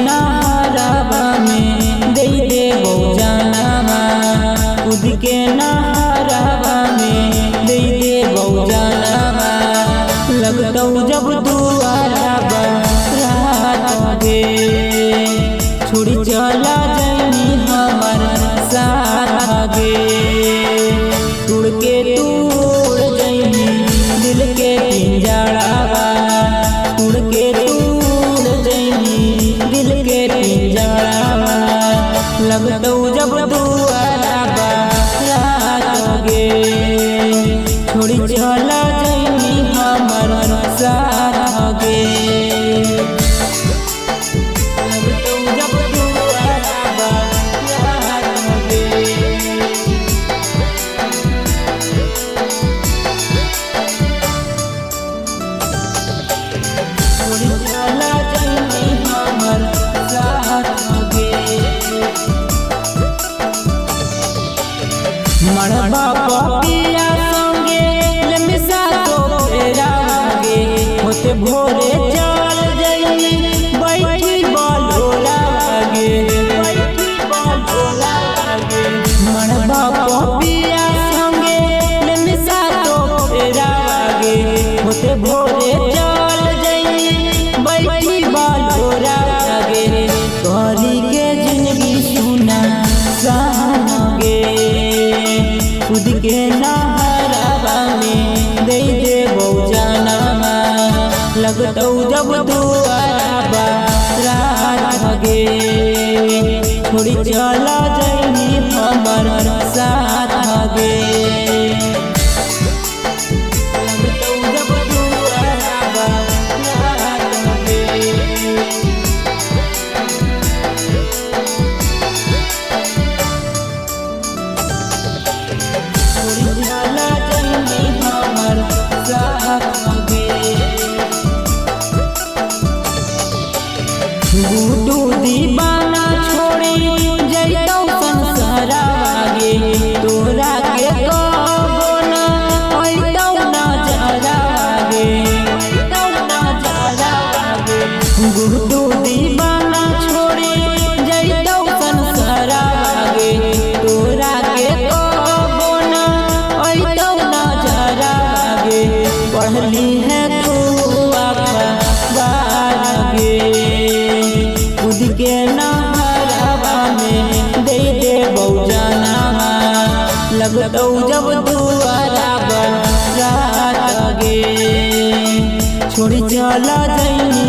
नहरवा में दे देबो जानवा, कूद के नहरवा में दे देबो जानवा। लगतौ जब दुआरा रात गे, छोड़ी चला जैनी हमर साथ गे। तुड़ के तूड़ जैनी दिल के पिंजड़ावा, तुड़ के तूड़ जैनी दिल के पिंजड़ावा। लगतौ जब दुआरा रात गे, छोड़ी चला जैनी हमर साथ गे। मरबा पपिया संगे लमिसा तो फेरा गे, होते भोरे चल जई बैठी बलोरा गे, बैठी बलोरा गे। मरबा पपिया संगे लमिसा तो फेरा गे, होते भोरे चल जई बैठी बलोरा गे। तोरी के जिंदगी सुना सहन गे, कूद के नहरवा में दे देबो जानवा। लगतौ जब दुआरा रात गे, छोड़ी चला जैनी हमर साथ गे। लगतौ जब दुआरा रात गे, चला जैनी हमर साथ गे। गुड्डू दीवाना छोड़ी जइतौ संसारवा गे, तोरा के कबो न अइतौ नजरवा गे, अइतौ नजरवा गे। गुड्डू दीवाना छोड़ी जइतौ संसारवा गे, तोरा के कबो न अइतौ नजरवा गे। पढ़ली है तू अखबार गे, कूद के नहरवा में दे देबो जानवा। लगतौ जब दुआरा रात गे, छोड़ी चला जैनी